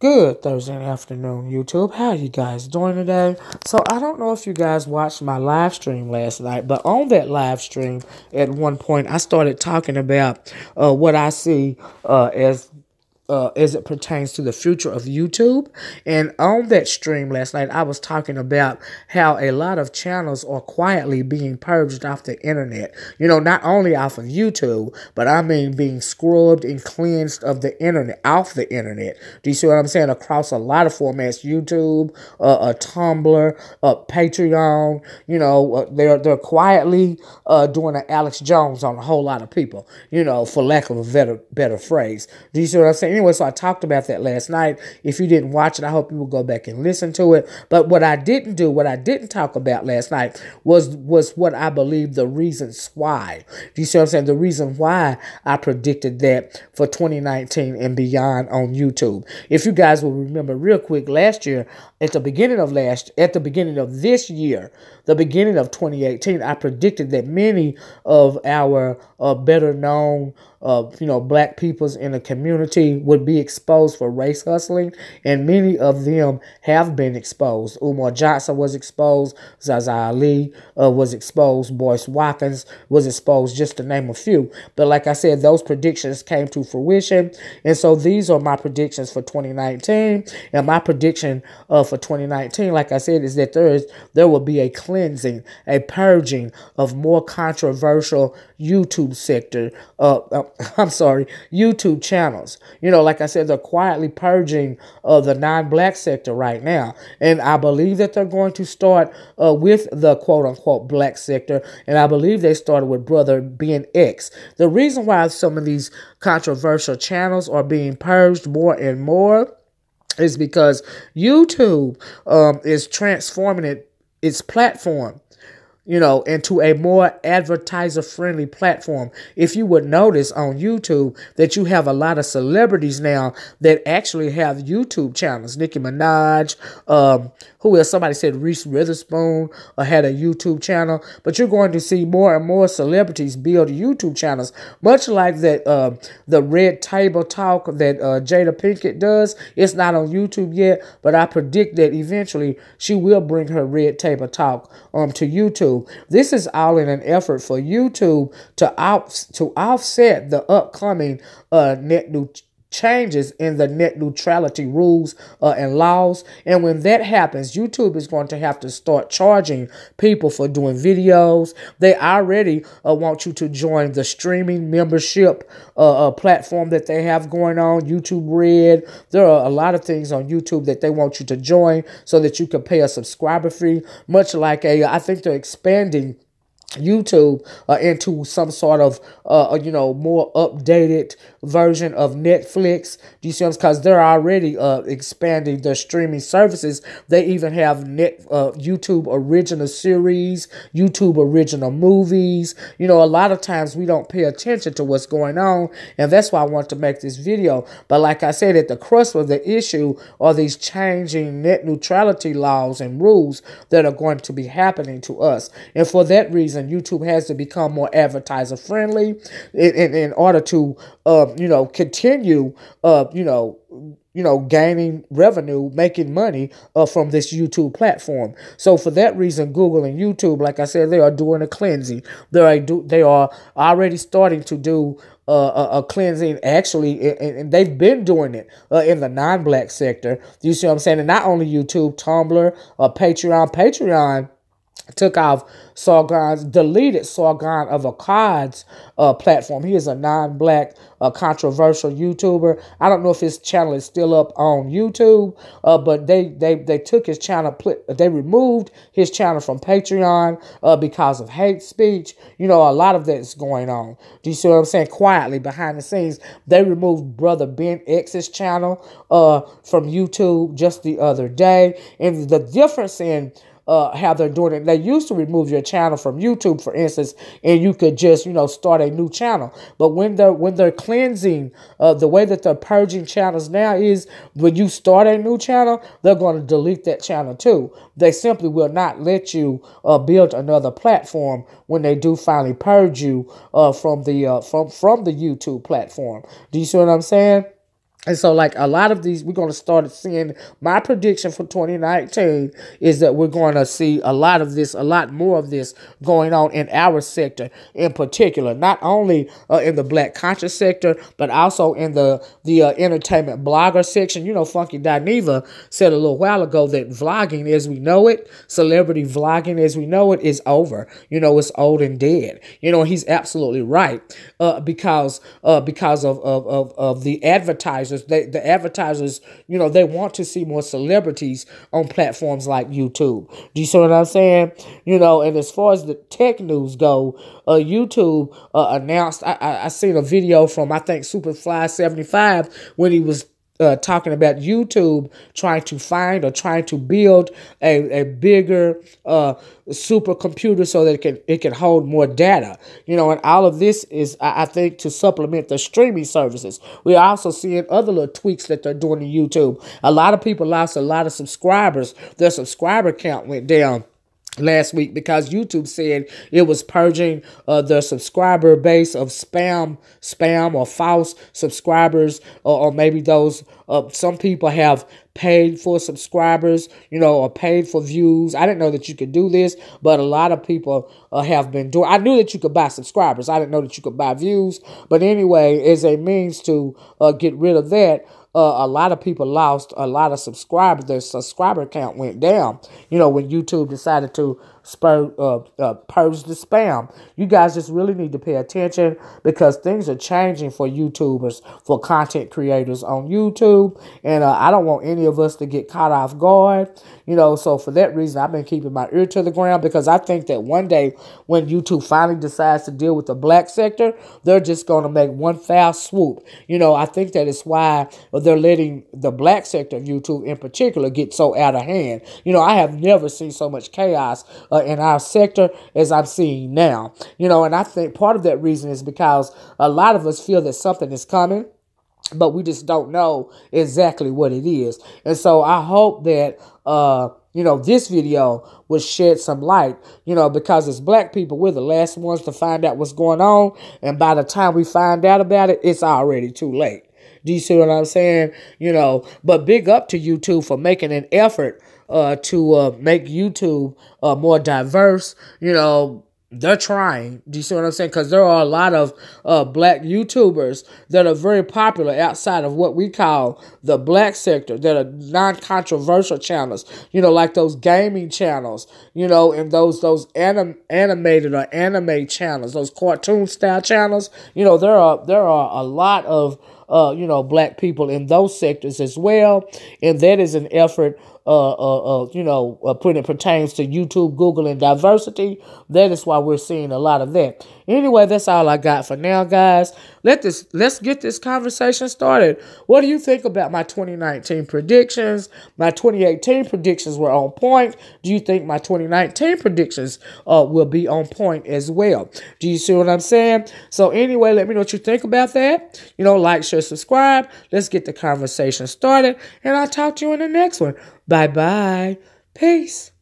Good Thursday afternoon, YouTube. How you guys doing today? So I don't know if you guys watched my live stream last night, but on that live stream, at one point, I started talking about what I see as it pertains to the future of YouTube. And on that stream last night, I was talking about how a lot of channels are quietly being purged off the internet. You know, not only off of YouTube, but I mean being scrubbed and cleansed of the internet, off the internet. Do you see what I'm saying? Across a lot of formats, YouTube, a Tumblr, Patreon. You know, they're quietly doing an Alex Jones on a whole lot of people. You know, for lack of a better phrase. Do you see what I'm saying? Anyway, so I talked about that last night. If you didn't watch it, I hope you will go back and listen to it. But what I didn't talk about last night was what I believe the reasons why. Do you see what I'm saying? The reason why I predicted that for 2019 and beyond on YouTube. If you guys will remember real quick, last year, at the beginning of this year, the beginning of 2018, I predicted that many of our better known black peoples in the community would be exposed for race hustling, and many of them have been exposed. Umar Johnson was exposed, Zaza Ali was exposed, Boyce Watkins was exposed, just to name a few. But like I said, those predictions came to fruition, and so these are my predictions for 2019. And my prediction for 2019, like I said, is that there will be a cleansing, a purging of more controversial YouTube sector. YouTube channels. You know, like I said, they're quietly purging the non-black sector right now. And I believe that they're going to start with the quote-unquote black sector. And I believe they started with Brother Ben X. The reason why some of these controversial channels are being purged more and more is because YouTube is transforming its platform, you know, into a more advertiser-friendly platform. If you would notice on YouTube that you have a lot of celebrities now that actually have YouTube channels. Nicki Minaj, who else? Somebody said Reese Witherspoon had a YouTube channel. But you're going to see more and more celebrities build YouTube channels, much like that the Red Table Talk that Jada Pinkett does. It's not on YouTube yet, but I predict that eventually she will bring her Red Table Talk to YouTube. This is all in an effort for YouTube to offset the upcoming changes in the net neutrality rules and laws. And when that happens, YouTube is going to have to start charging people for doing videos. They already want you to join the streaming membership platform that they have going on, YouTube Red. There are a lot of things on YouTube that they want you to join so that you can pay a subscriber fee, much like I think they're expanding YouTube into some sort of more updated version of Netflix. Do you see? Because they're already expanding their streaming services. They even have YouTube original series, YouTube original movies. You know, a lot of times we don't pay attention to what's going on, and that's why I want to make this video. But like I said, at the crux of the issue are these changing net neutrality laws and rules that are going to be happening to us, and for that reason, YouTube has to become more advertiser friendly in order to, continue, gaining revenue, making money from this YouTube platform. So for that reason, Google and YouTube, like I said, they are doing a cleansing. They are already starting to do a cleansing, actually, and they've been doing it in the non-black sector. You see what I'm saying? And not only YouTube, Tumblr, Patreon took off deleted Sargon of Akkad's platform. He is a non-black, controversial YouTuber. I don't know if his channel is still up on YouTube, but they took his channel, they removed his channel from Patreon because of hate speech. You know, a lot of that is going on. Do you see what I'm saying? Quietly, behind the scenes, they removed Brother Ben X's channel from YouTube just the other day. And the difference in how they're doing it. They used to remove your channel from YouTube, for instance, and you could just, start a new channel. But when they're cleansing, the way that they're purging channels now is when you start a new channel, they're going to delete that channel too. They simply will not let you build another platform when they do finally purge you from the YouTube platform. Do you see what I'm saying? And so, like, a lot of these, we're going to start seeing, my prediction for 2019 is that we're going to see a lot of this, a lot more of this going on in our sector in particular, not only in the Black conscious sector, but also in the entertainment blogger section. You know, Funky Dineva said a little while ago that vlogging as we know it, celebrity vlogging as we know it, is over. You know, it's old and dead. You know, he's absolutely right, because of the advertisers. The advertisers, you know, they want to see more celebrities on platforms like YouTube. Do you see what I'm saying? You know, and as far as the tech news go, YouTube announced, I seen a video from, I think, Superfly75 when he was talking about YouTube trying to find or trying to build a bigger supercomputer so that it can hold more data. You know, and all of this is, I think, to supplement the streaming services. We're also seeing other little tweaks that they're doing to YouTube. A lot of people lost a lot of subscribers. Their subscriber count went down last week because YouTube said it was purging their subscriber base of spam or false subscribers, or maybe those, some people have paid for subscribers, you know, or paid for views. I didn't know that you could do this, but a lot of people have been doing. I knew that you could buy subscribers. I didn't know that you could buy views. But anyway, as a means to get rid of that, a lot of people lost a lot of subscribers. Their subscriber count went down, you know, when YouTube decided to purge the spam. You guys just really need to pay attention because things are changing for YouTubers, for content creators on YouTube. And I don't want any of us to get caught off guard, you know. So for that reason, I've been keeping my ear to the ground because I think that one day when YouTube finally decides to deal with the Black sector, they're just going to make one foul swoop. You know, I think that is why they're letting the Black sector of YouTube in particular get so out of hand. You know, I have never seen so much chaos in our sector as I'm seeing now. You know, and I think part of that reason is because a lot of us feel that something is coming, but we just don't know exactly what it is. And so I hope that, you know, this video will shed some light, you know, because as Black people, we're the last ones to find out what's going on. And by the time we find out about it, it's already too late. Do you see what I'm saying? You know, but big up to YouTube for making an effort to make YouTube more diverse. You know, they're trying. Do you see what I'm saying? Because there are a lot of Black YouTubers that are very popular outside of what we call the Black sector, that are non-controversial channels, you know, like those gaming channels, you know, and those animated or anime channels, those cartoon style channels. You know, there are a lot of you know, Black people in those sectors as well, and that is an effort, you know, when it pertains to YouTube, Google, and diversity. That is why we're seeing a lot of that. Anyway, that's all I got for now, guys. Let's get this conversation started. What do you think about my 2019 predictions? My 2018 predictions were on point. Do you think my 2019 predictions will be on point as well? Do you see what I'm saying? So anyway, let me know what you think about that. You know, like, share, subscribe. Let's get the conversation started, and I'll talk to you in the next one. Bye-bye. Peace.